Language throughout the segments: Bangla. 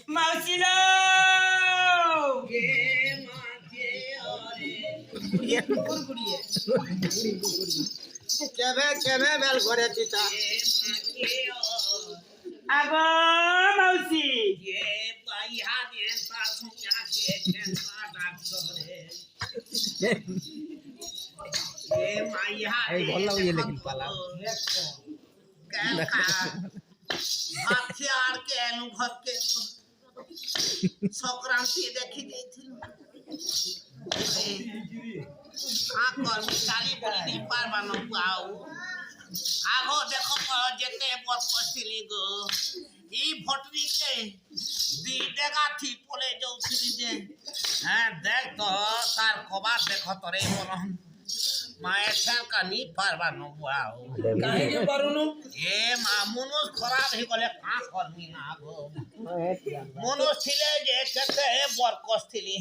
মাউসিলো কেবে কেবে বেল করে চিতা আগো মাউসি এই ভাল লাগে লেকিন পালা সংক্রান্তি দেখি দিয়েছিল আগ দেখ যেতে বসলি গো ই ভটরিকে দিতে গাঠি পলে যাচ্ছিলি যে হ্যাঁ দেখ তো তার কবার দেখ তোরে বরং মায়ের সাঁকা নি পারবা নবাও কাহিনী পারুনু এ মা মনুষ খরাপ হয়ে গেলে কা করবি না গো মনুষ ছিলে যে কেতে বরকস ছিলি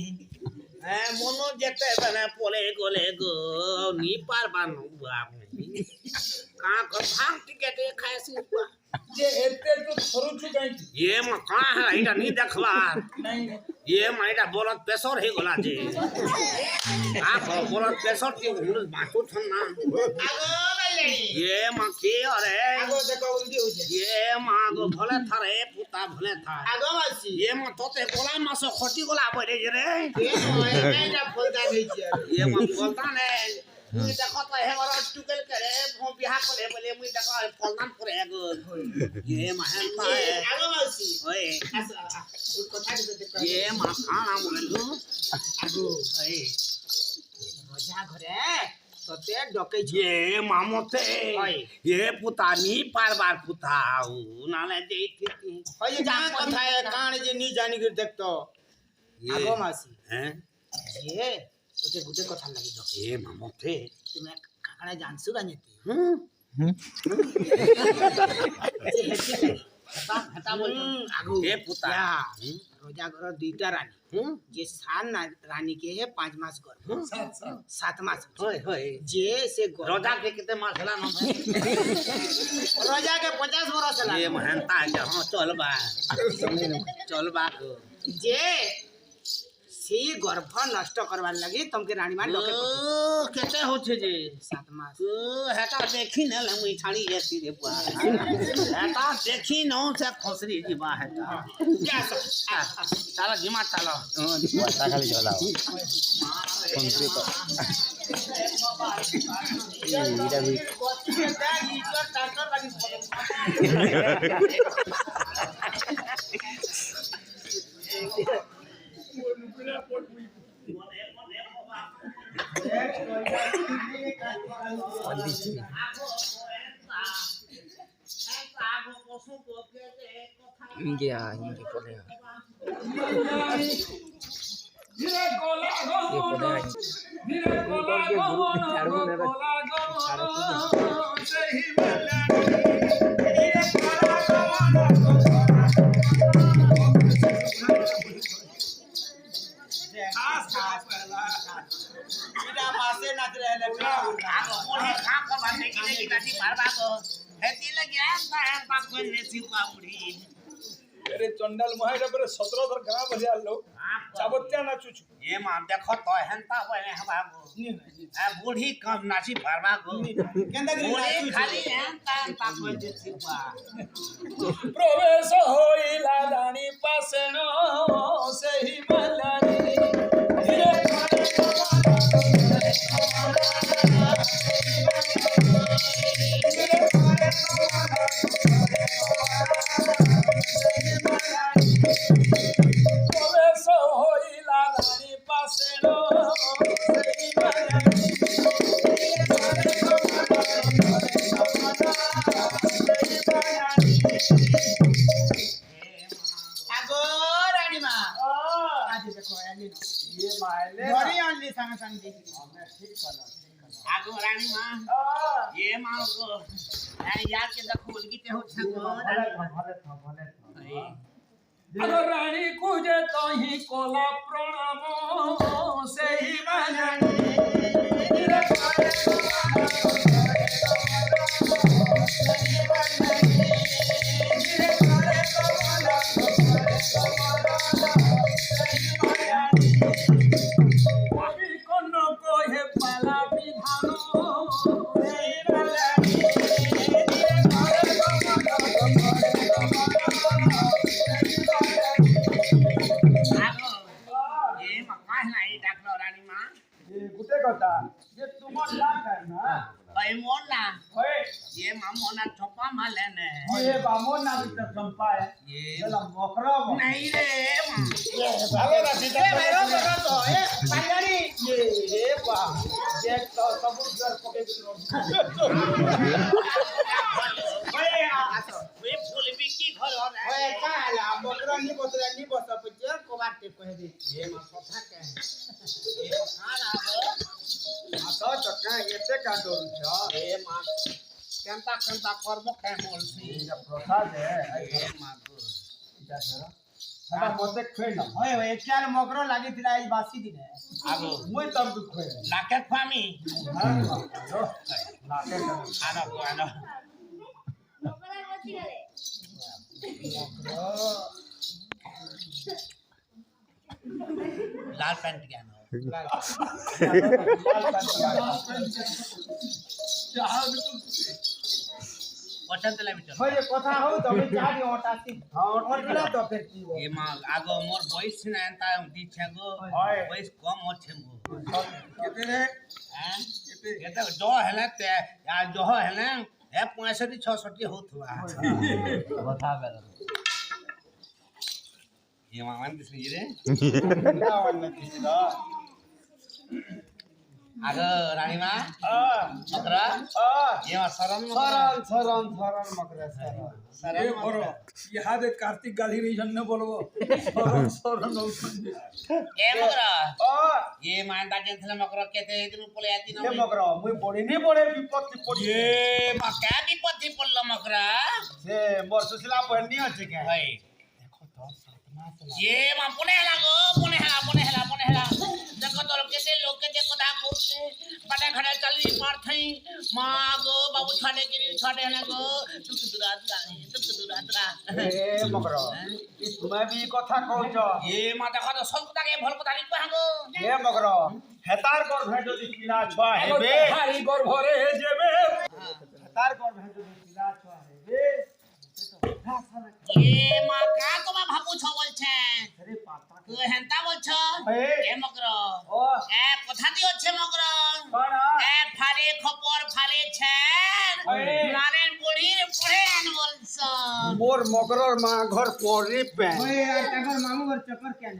হ্যাঁ মনুষ যেতে মানে পলে গলে গো নি পারবা নবাও কা কর ভাঙ টিকেটে খাইছি যে এতে তো খরচু কাই এ মা কা है এটা নি দেখবা নাই এ মা এটা বলত প্রেসার হয়ে গলা যে আ বলত প্রেসার কি বাঁচু ছন না এ মা কি আরে আগো দেখো উল্টি হইছে এ মা গো ভলে থারে পুতা ভলে থারে আগো মাসি এ মা তোতে গোলা মাছ খটি গোলা বইরে যে রে এ এইটা ফলদা হইছে এ মা বলতা নে মুই দেখো তো হেমর টুকেল করে বিয়া করে বলে মুই দেখো ফলদান করে গো এ মা হেন পায় আগো মাসি ওই আচ্ছা ওই কথা দেখো এ মা খানা বললু আগো ওই মজা ঘরে তোতে ডকাই এ মামতে এ পুতানি পারবার পুতাও নালে দেইতি ওই যে যা কথা কান যে নি জানি করে দেখতো আগো মাসি হ্যাঁ যে তোতে গুটে কথা লাগি তো এ মামতে তুমি কাকানে জানছু গানিতে হুম যে হেতি হেতা বল আগো এ পুতা রোজা ঘর দুইটা রানী হুম যে সাত রানী के 5 मास गर्भ 7 मास হয় হয় जे से রোজা কে কেতে মাস হলা না रोजा के 50 बरस এ মহানতা যে হ্যাঁ চলবা গো जे से गर्भ नष्ट करवार लगी तुमके रानी मान ও কেতে হচ্ছে যে 7 मास ও হেটা দেখি না মুই ছাড়ি যাচ্ছি রে বুয়া হেটা দেখি ন সে খসরি দিবা হেটা চালা জিমা চালা পয়সা খালি চলাও কোনটি তো এইটা বি পন্ডিতজি ইন্ডিয়া হিন্দি পড়ে ये पढ़े हैं मासे नाच रहले ओढ़े खा को बाटे की नहीं गाती मारबा को हेती लगे आंता आंता कोई नेसी पाउड़ी अरे चंडाल महारा पर 17 धर गां बजा लो चाबत्या नाचुछु ये मान देखो तो हेंता बने हवा को आ बूढ़ी कम नाची भरबा को केंदा बूढ़ी खाली हेंता आंता कोई नेसी पा प्रवेश होइला रानी पासेनो सेही मलानी धीरे प्रवेश होइला रानी पासेनो सेही আগो রানী মা आज देखो आली ये मायले घरी आली संग संग देखी आगो रानी मां ये मां को यार के देखो बोलगी ते हो छगो अगर रानी कुजे तो ही कोला प्रणाम सेही मलानी धीरे प्रवेश माले ने ये बामो ना बिटर चंपा है ये चला मोकरा नहीं रे ভালো রাশি ए मेरा बड़ा तो ए पांजारी ये बा देख तो सब घर पके ओए आसो वे फूल भी की घर हो रे ओए काला मोकरा नी बस पचे कोबाटे कह दे ये मा कथा के ये खाना हो आसो चक्का एते का डोर छ ए मा केंता केंता कर्म के मोलसी ये प्रसाद है ए मा गो जा जरा हटा मते खोइ न ओए ओए क्या मोकरो लागि थिला आज बासी दिन है आगो मुई तब दुख खोइ लाके फामी लाके आना को आना लाल पैंट के आना पसंद ला बिटर ओए কথা হও তবে চারি ওটাছি ওটলা তো ফের কি ये मां आगो मोर वॉइस ना एंता दीछे गो हाय। वॉइस कम होछे गो केते हैं ये तो जो है ते या जो है ना ए 65 66 होतवा बता बेला ये मां मान दिस रे नावन किदा आगो रानी मां आ मकरा आ ये मां शरण सरन मकरा सरन এ বড় ইহাদে কার্তিক গালি রে জন্য বলবো সরন নৌসন্দি ए मकरा आ ये मां दा जेंथले मकरा केते दिन पोले आती ए ना मकरा मुई पड़ी पड़े विपत्ति पड़ी ये मां क्या विपत्ति पड़लो मकरा से मोर सुसला पड़नी আছে के हाय देखो तो सतमा से ये मां पुणे हला देखो तो केते लोग के देखो दा कोते बड़ा खड़ा चली मार थई मां गो बाबू छाड़े गिरी छाड़े हला गो तुक दुरातरा ए मकरा तुम्हें भी কথা কইছ ये मां देखो तो सब কথা के भल কথা নি कहगो ए मकरा হেতার কর ভে যদি কিনা ছোয়া হেবে হাই গর্ভরে যেবে হেতার কর ভে যদি কিনা ছোয়া হেবে ये मां का तुम्हें भाबू छ बोलछे अरे पाता तू हेंता बोलछ ए ए मकरो ओ ए কথা দিও ছে মকरो কোনা এ ফারে খপর ফালে ছেন নারেন বুড়ির পড়ে আন বলছ মোর মকরর মা ঘর পরি পে ওই আর টাকার মামু ঘর চক্কর কেন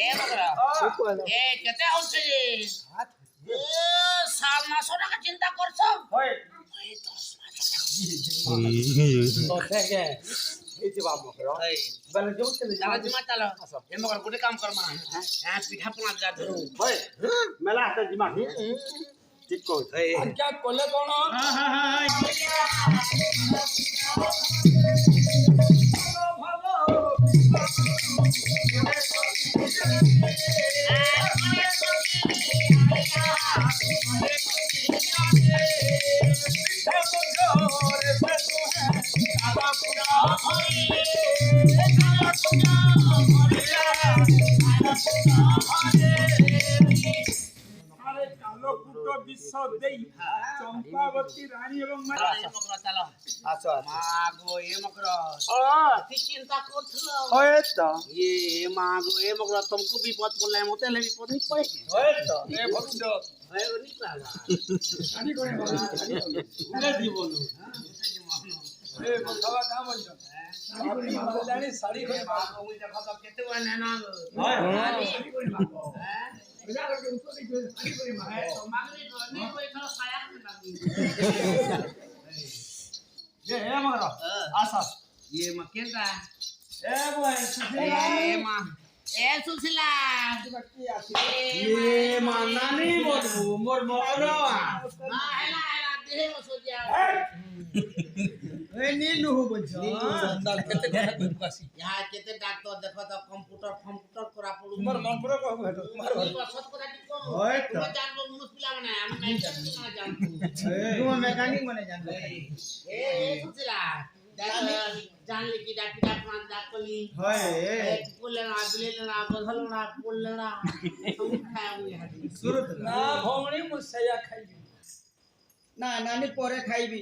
এ মকরা এ কেতে হচ্ছে ও 7 মাস টাকা চিন্তা করছ ওই ওই 10 তো থেকে এই যে বাবা মকর এই বলে जो चले যারা জিমা চালো এ মকরা গুটে কাম কর মা হ্যাঁ পিঠা পোনা যা ধরু ওই মেলা হাতে জিমা ঠিক কই এই আর क्या কলে কোন আরে কালো কুটো বিশ্ব দেই চম্পাবতী রানী এবং এই মকরা চালো আসো মা গো এ মকরা ও কি চিন্তা করছিল ওই তো ये मां गो ए मकरा तुमको विपद बोलले मते ले विपद ही पड़े ওই তো এ ভক্ত है वो निकला জানি করে আরে জীবন এ বলছবা কাম হইছ আপনি বললানি শাড়ি করে मां को मुझे देखो तो केते वन है ना ওই हैं বিনা করে উত্তর দিতে শাড়ি করে মা तो मांगली तो नहीं कोई थोड़ा साया के मांगी এ এ মকর আসো ये मकेंदा এ বই ए मां ए सुशीला এ মানানি বলবো মোর মকর हां हेला हेला देह सोजिया ওই নীলু বলছ সন্দাল কেতে কথা কই পাসি यहाँ केते डॉक्टर देखो तो कंप्यूटर करा पड़ू তোমার মন করে কহ হেটো তোমার सत কথা কি কো ওই তো তুমি জানবো মুনুষ পিলা মানে আমি নাই জানবো তুমি মেকানিক মানে জানবে ए सुशीला जानली की डाक्टर डाक्टर डाक्टरली হয় बोलना बिलेना बधलना बोलना हम खाएंगे हदी শুরু না ভৌণী মুসয়া খাইবি না নানি পরে খাইবি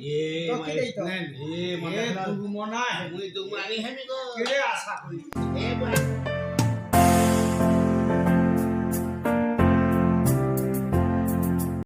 রকি দেই তো এ মনে তু মনা হে मुई दुगमानी है निको কেড়ে আশা করি ए